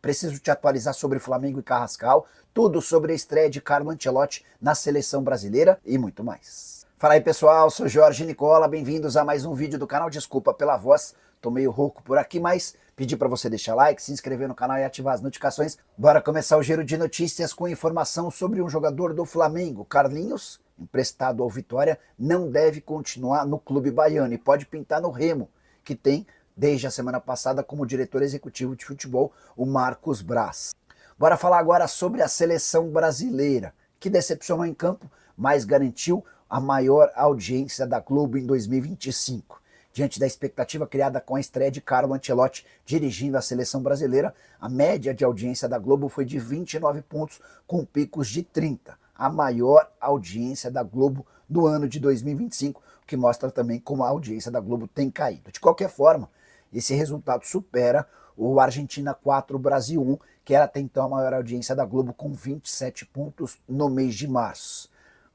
preciso te atualizar sobre Flamengo e Carrascal, tudo sobre a estreia de Carlo Ancelotti na seleção brasileira e muito mais. Fala aí pessoal, sou Jorge Nicola, bem-vindos a mais um vídeo do canal. Desculpa pela voz, tô meio rouco por aqui, mas pedi para você deixar like, se inscrever no canal e ativar as notificações. Bora começar o giro de notícias com informação sobre um jogador do Flamengo, Carlinhos, emprestado ao Vitória, não deve continuar no clube baiano e pode pintar no Remo, que tem desde a semana passada como diretor executivo de futebol o Marcos Braz. Bora falar agora sobre a seleção brasileira, que decepcionou em campo, mas garantiu a maior audiência da Globo em 2025. Diante da expectativa criada com a estreia de Carlo Ancelotti dirigindo a seleção brasileira, a média de audiência da Globo foi de 29 pontos, com picos de 30, a maior audiência da Globo do ano de 2025, o que mostra também como a audiência da Globo tem caído. De qualquer forma, esse resultado supera o Argentina 4, Brasil 1, que era até então a maior audiência da Globo, com 27 pontos no mês de março.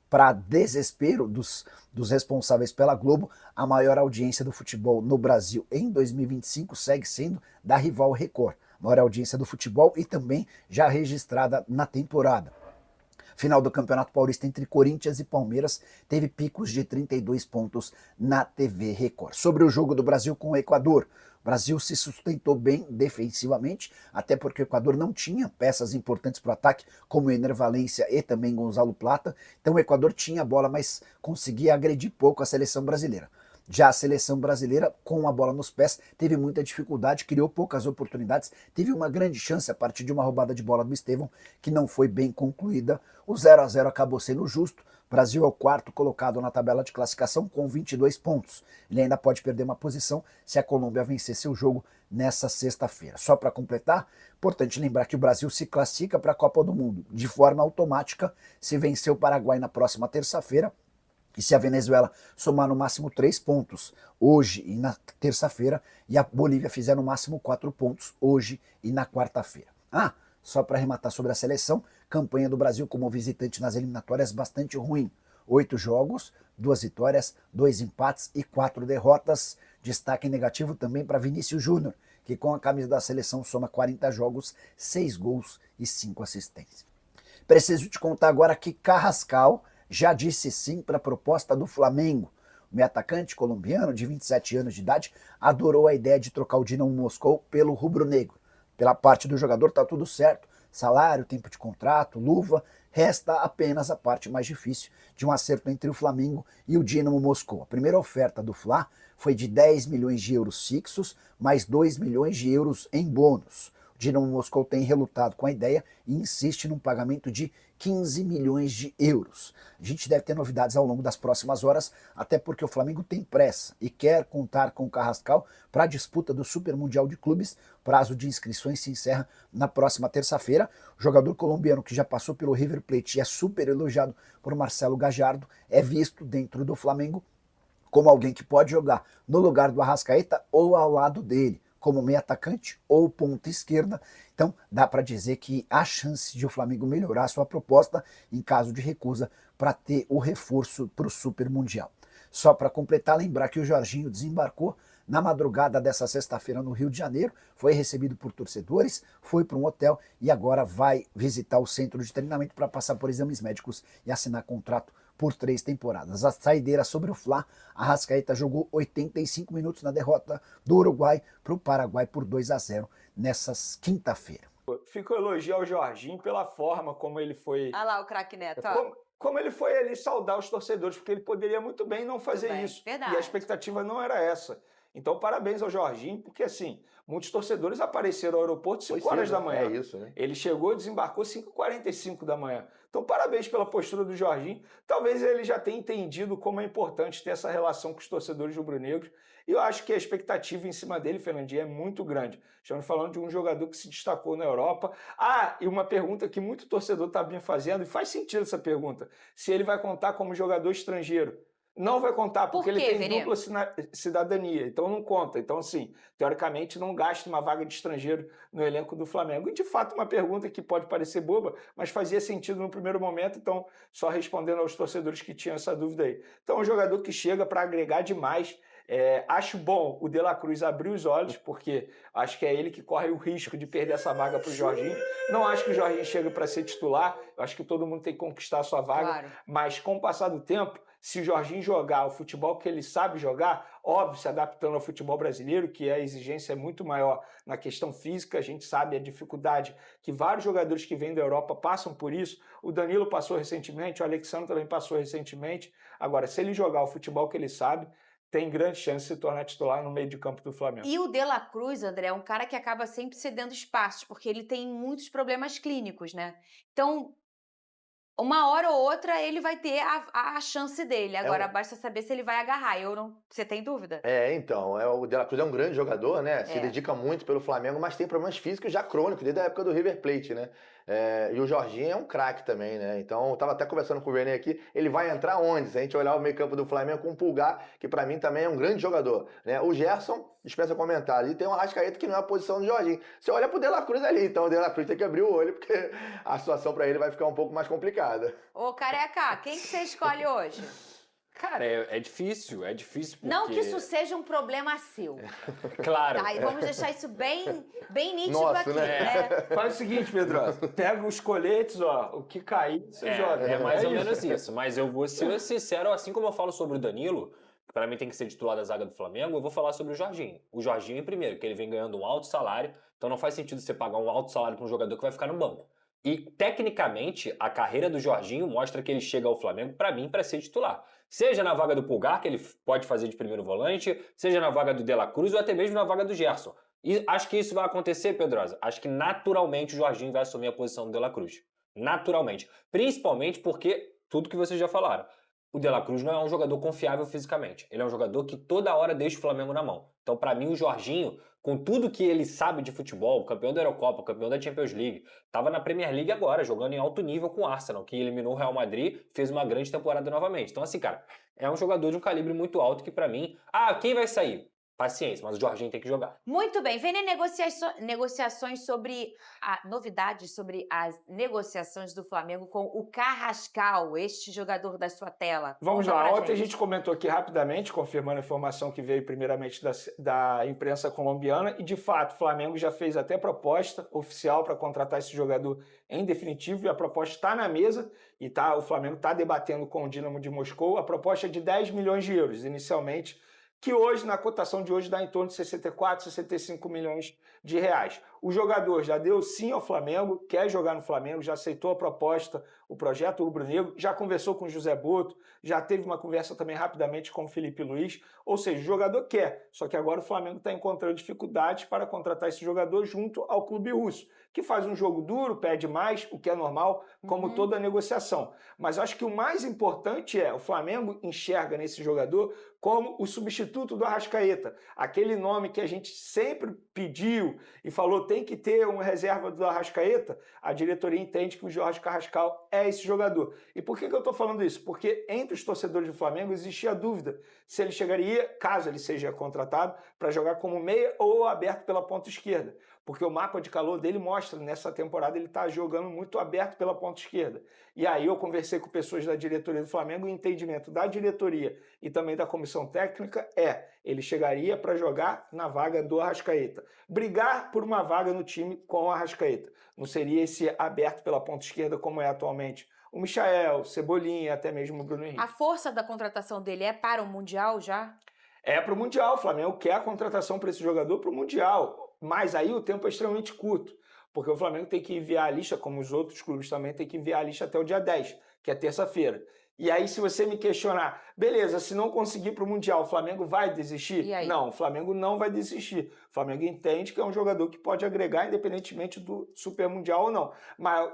Para desespero dos responsáveis pela Globo, a maior audiência do futebol no Brasil em 2025 segue sendo da rival Record, maior audiência do futebol e também já registrada na temporada. Final do Campeonato Paulista entre Corinthians e Palmeiras teve picos de 32 pontos na TV Record. Sobre o jogo do Brasil com o Equador, o Brasil se sustentou bem defensivamente, até porque o Equador não tinha peças importantes para o ataque, como Ener Valencia e também Gonzalo Plata. Então o Equador tinha a bola, mas conseguia agredir pouco a seleção brasileira. Já a seleção brasileira, com a bola nos pés, teve muita dificuldade, criou poucas oportunidades, teve uma grande chance a partir de uma roubada de bola do Estevão, que não foi bem concluída. O 0-0 acabou sendo justo. O Brasil é o quarto colocado na tabela de classificação com 22 pontos. Ele ainda pode perder uma posição se a Colômbia vencer seu jogo nessa sexta-feira. Só para completar, importante lembrar que o Brasil se classifica para a Copa do Mundo de forma automática se vencer o Paraguai na próxima terça-feira. E se a Venezuela somar no máximo 3 pontos hoje e na terça-feira, e a Bolívia fizer no máximo 4 pontos hoje e na quarta-feira. Só para arrematar sobre a seleção, campanha do Brasil como visitante nas eliminatórias bastante ruim. 8 jogos, 2 vitórias, 2 empates e 4 derrotas. Destaque negativo também para Vinícius Júnior, que com a camisa da seleção soma 40 jogos, 6 gols e 5 assistências. Preciso te contar agora que Carrascal já disse sim para a proposta do Flamengo. O meio atacante colombiano, de 27 anos de idade, adorou a ideia de trocar o Dinamo Moscou pelo rubro-negro. Pela parte do jogador está tudo certo, salário, tempo de contrato, luva, resta apenas a parte mais difícil de um acerto entre o Flamengo e o Dinamo Moscou. A primeira oferta do Fla foi de 10 milhões de euros fixos, mais 2 milhões de euros em bônus. O Dinamo Moscou tem relutado com a ideia e insiste num pagamento de 15 milhões de euros. A gente deve ter novidades ao longo das próximas horas, até porque o Flamengo tem pressa e quer contar com o Carrascal para a disputa do Super Mundial de Clubes. O prazo de inscrições se encerra na próxima terça-feira. O jogador colombiano, que já passou pelo River Plate e é super elogiado por Marcelo Gallardo, é visto dentro do Flamengo como alguém que pode jogar no lugar do Arrascaeta ou ao lado dele, como meio atacante ou ponta esquerda. Então dá para dizer que há chance de o Flamengo melhorar sua proposta em caso de recusa para ter o reforço para o Super Mundial. Só para completar, lembrar que o Jorginho desembarcou na madrugada dessa sexta-feira no Rio de Janeiro, foi recebido por torcedores, foi para um hotel e agora vai visitar o centro de treinamento para passar por exames médicos e assinar contrato por 3 temporadas. A saideira sobre o Fla, Arrascaeta jogou 85 minutos na derrota do Uruguai para o Paraguai por 2-0 nessa quinta-feira. Fico elogiar o Jorginho pela forma como ele foi... Olha lá o craque Neto, ó. Como ele foi ali saudar os torcedores, porque ele poderia muito bem não fazer isso. Verdade. E a expectativa não era essa. Então, parabéns ao Jorginho, porque assim, muitos torcedores apareceram ao aeroporto 5 horas da manhã. É isso, né? Ele chegou e desembarcou 5h45 da manhã. Então, parabéns pela postura do Jorginho. Talvez ele já tenha entendido como é importante ter essa relação com os torcedores rubro-negros. E eu acho que a expectativa em cima dele, Fernandinho, é muito grande. Estamos falando de um jogador que se destacou na Europa. E uma pergunta que muito torcedor está me fazendo, e faz sentido essa pergunta, se ele vai contar como jogador estrangeiro. Não vai contar, porque ele tem dupla cidadania, então não conta. Então, assim, teoricamente, não gasta uma vaga de estrangeiro no elenco do Flamengo. E, de fato, uma pergunta que pode parecer boba, mas fazia sentido no primeiro momento, então, só respondendo aos torcedores que tinham essa dúvida aí. Então, é um jogador que chega para agregar demais Acho bom o De La Cruz abrir os olhos, porque acho que é ele que corre o risco de perder essa vaga para o Jorginho. Não acho que o Jorginho chega para ser titular, eu acho que todo mundo tem que conquistar a sua vaga, Claro. mas com o passar do tempo, se o Jorginho jogar o futebol que ele sabe jogar, óbvio, se adaptando ao futebol brasileiro, que a exigência é muito maior na questão física, a gente sabe a dificuldade que vários jogadores que vêm da Europa passam por isso. O Danilo passou recentemente, o Alexandre também passou recentemente. Agora, se ele jogar o futebol que ele sabe, tem grande chance de se tornar titular no meio de campo do Flamengo. E o De La Cruz, André, é um cara que acaba sempre cedendo espaços, porque ele tem muitos problemas clínicos, né? Então, uma hora ou outra ele vai ter a chance dele. Agora, basta saber se ele vai agarrar. Você tem dúvida? Então, o De La Cruz é um grande jogador, né? Se dedica muito pelo Flamengo, mas tem problemas físicos já crônicos, desde a época do River Plate, né? E o Jorginho é um craque também, né? Então, eu tava até conversando com o Vernei aqui, ele vai entrar onde? Se a gente olhar o meio campo do Flamengo com o Pulgar, que pra mim também é um grande jogador, né? O Gerson, dispensa comentário, e tem o Arrascaeta que não é a posição do Jorginho. Você olha pro De La Cruz ali, então o De La Cruz tem que abrir o olho, porque a situação pra ele vai ficar um pouco mais complicada. Ô, Careca, quem que você escolhe hoje? Cara, é difícil porque... Não que isso seja um problema seu. Claro. Tá, e vamos deixar isso bem nítido Nossa, aqui, né? Faz o seguinte, Pedrosa, pega os coletes, ó, o que cair, você joga. É mais ou isso. menos isso. Mas eu vou ser sincero, assim como eu falo sobre o Danilo, que pra mim tem que ser titular da zaga do Flamengo, eu vou falar sobre o Jorginho. O Jorginho, primeiro, que ele vem ganhando um alto salário, então não faz sentido você pagar um alto salário pra um jogador que vai ficar no banco. E, tecnicamente, a carreira do Jorginho mostra que ele chega ao Flamengo, pra mim, pra ser titular. Seja na vaga do Pulgar, que ele pode fazer de primeiro volante, seja na vaga do De La Cruz ou até mesmo na vaga do Gerson. E acho que isso vai acontecer, Pedrosa. Acho que naturalmente o Jorginho vai assumir a posição do De La Cruz. Naturalmente. Principalmente porque, tudo que vocês já falaram, o De La Cruz não é um jogador confiável fisicamente. Ele é um jogador que toda hora deixa o Flamengo na mão. Então, pra mim, o Jorginho, com tudo que ele sabe de futebol, campeão da Eurocopa, campeão da Champions League, estava na Premier League agora, jogando em alto nível com o Arsenal, que eliminou o Real Madrid, fez uma grande temporada novamente. Então, assim, cara, é um jogador de um calibre muito alto que, pra mim... quem vai sair? Paciência, mas o Jorginho tem que jogar. Muito bem, vem negociações sobre novidades sobre as negociações do Flamengo com o Carrascal, este jogador da sua tela. Vamos Conta lá, pra ontem a gente comentou aqui rapidamente, confirmando a informação que veio primeiramente da imprensa colombiana, e de fato o Flamengo já fez até proposta oficial para contratar esse jogador em definitivo, e a proposta está na mesa, e o Flamengo está debatendo com o Dinamo de Moscou, a proposta é de 10 milhões de euros, inicialmente, que hoje, na cotação de hoje, dá em torno de 64, 65 milhões de reais. O jogador já deu sim ao Flamengo, quer jogar no Flamengo, já aceitou a proposta, o projeto rubro-negro, já conversou com o José Boto, já teve uma conversa também rapidamente com o Felipe Luiz, ou seja, o jogador quer, só que agora o Flamengo está encontrando dificuldades para contratar esse jogador junto ao clube russo, que faz um jogo duro, pede mais, o que é normal, como toda negociação. Mas acho que o mais importante o Flamengo enxerga nesse jogador como o substituto do Arrascaeta, aquele nome que a gente sempre pediu e falou tem que ter uma reserva do Arrascaeta, a diretoria entende que o Jorge Carrascal é esse jogador. E por que eu estou falando isso? Porque entre os torcedores do Flamengo existia a dúvida se ele chegaria, caso ele seja contratado, para jogar como meia ou aberto pela ponta esquerda. Porque o mapa de calor dele mostra, nessa temporada ele está jogando muito aberto pela ponta esquerda. E aí eu conversei com pessoas da diretoria do Flamengo e o entendimento da diretoria e também da comissão técnica ele chegaria para jogar na vaga do Arrascaeta. Brigar por uma vaga no time com o Arrascaeta. Não seria esse aberto pela ponta esquerda como é atualmente o Michael, Cebolinha, até mesmo o Bruno Henrique. A força da contratação dele é para o Mundial já? É para o Mundial. O Flamengo quer a contratação para esse jogador para o Mundial. Mas aí o tempo é extremamente curto, porque o Flamengo tem que enviar a lista, como os outros clubes também tem que enviar a lista até o dia 10, que é terça-feira. E aí, se você me questionar, beleza, se não conseguir para o Mundial, o Flamengo vai desistir? Não, o Flamengo não vai desistir. O Flamengo entende que é um jogador que pode agregar, independentemente do Super Mundial ou não.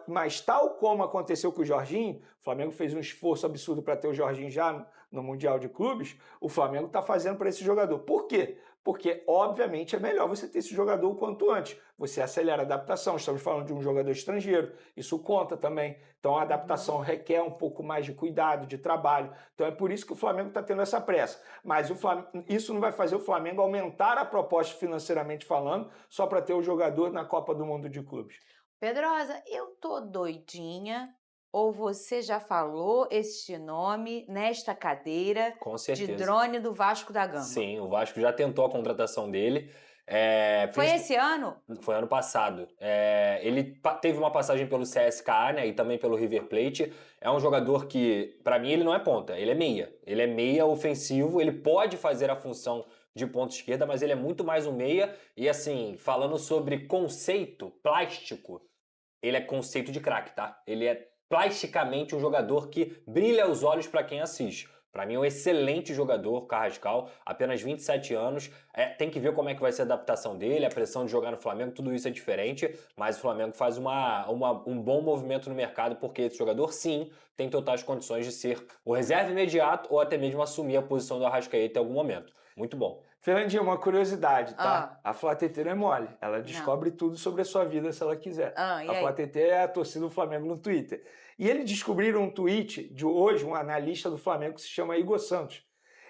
Mas tal como aconteceu com o Jorginho, o Flamengo fez um esforço absurdo para ter o Jorginho já no Mundial de Clubes, o Flamengo está fazendo para esse jogador. Por quê? Porque, obviamente, é melhor você ter esse jogador o quanto antes. Você acelera a adaptação. Estamos falando de um jogador estrangeiro. Isso conta também. Então, a adaptação requer um pouco mais de cuidado, de trabalho. Então, é por isso que o Flamengo está tendo essa pressa. Mas isso não vai fazer o Flamengo aumentar a proposta financeiramente falando só para ter o jogador na Copa do Mundo de Clubes. Pedrosa, eu tô doidinha, ou você já falou este nome nesta cadeira Com de certeza. drone do Vasco da Gama? Sim, o Vasco já tentou a contratação dele. Foi esse ano? Foi ano passado. Ele teve uma passagem pelo CSKA, né, e também pelo River Plate. É um jogador que, para mim, ele não é ponta, ele é meia. Ele é meia ofensivo, ele pode fazer a função de ponta esquerda, mas ele é muito mais um meia. E assim, falando sobre conceito plástico, ele é conceito de craque, tá? Ele é plasticamente um jogador que brilha os olhos para quem assiste. Para mim é um excelente jogador, Carrascal, apenas 27 anos. Tem que ver como é que vai ser a adaptação dele, a pressão de jogar no Flamengo, tudo isso é diferente, mas o Flamengo faz um bom movimento no mercado, porque esse jogador, sim, tem totais condições de ser o reserva imediato ou até mesmo assumir a posição do Arrascaeta em algum momento. Muito bom. Fernandinho, uma curiosidade, tá? A Flá TT não é mole. Ela descobre tudo sobre a sua vida se ela quiser. A Flá TT é a torcida do Flamengo no Twitter. E eles descobriram um tweet de hoje, um analista do Flamengo que se chama Igor Santos.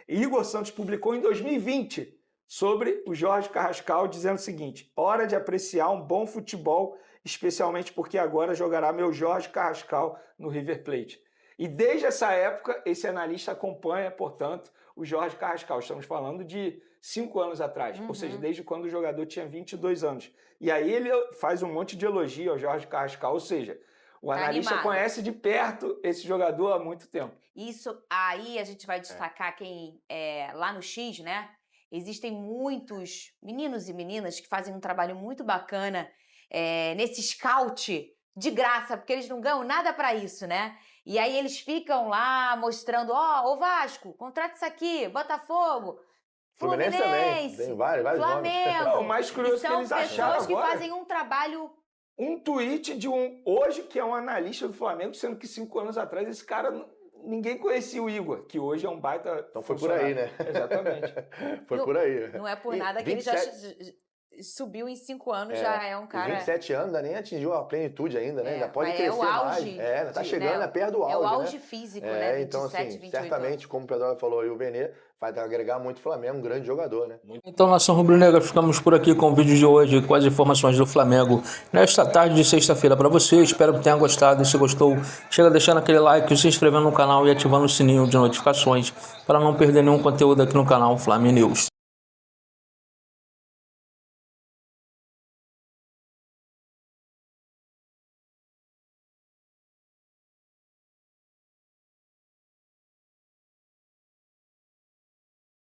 E Igor Santos publicou em 2020 sobre o Jorge Carrascal, dizendo o seguinte: hora de apreciar um bom futebol, especialmente porque agora jogará meu Jorge Carrascal no River Plate. E desde essa época, esse analista acompanha, portanto, o Jorge Carrascal. Estamos falando de 5 anos atrás, ou seja, desde quando o jogador tinha 22 anos. E aí ele faz um monte de elogio ao Jorge Carrascal, ou seja, o analista conhece de perto esse jogador há muito tempo. Isso aí a gente vai destacar quem lá no X, né? Existem muitos meninos e meninas que fazem um trabalho muito bacana nesse scout de graça, porque eles não ganham nada para isso, né? E aí eles ficam lá mostrando, ô Vasco, contrata isso aqui, Botafogo, Fluminense também, tem vários Flamengo. Não, o mais curioso que eles acharam são pessoas que fazem um trabalho... Um tweet de hoje que é um analista do Flamengo, sendo que 5 anos atrás esse cara, ninguém conhecia o Igor, que hoje é um baita Então foi por aí, né? Exatamente. Foi por aí. Não é por nada que 27... ele já subiu em 5 anos, já é um cara... 27 anos, ainda nem atingiu a plenitude ainda, né? Ainda pode crescer o auge mais. Tá chegando, é perto do auge, é o auge né? físico, né? 27, então, assim, 28 certamente, anos. como o Pedro falou aí, o Benê vai agregar muito o Flamengo, um grande jogador, né? Então, nação rubro-negra, ficamos por aqui com o vídeo de hoje, com as informações do Flamengo nesta tarde de sexta-feira para você. Espero que tenha gostado. E se gostou, chega deixando aquele like, se inscrevendo no canal e ativando o sininho de notificações para não perder nenhum conteúdo aqui no canal Flamengo News.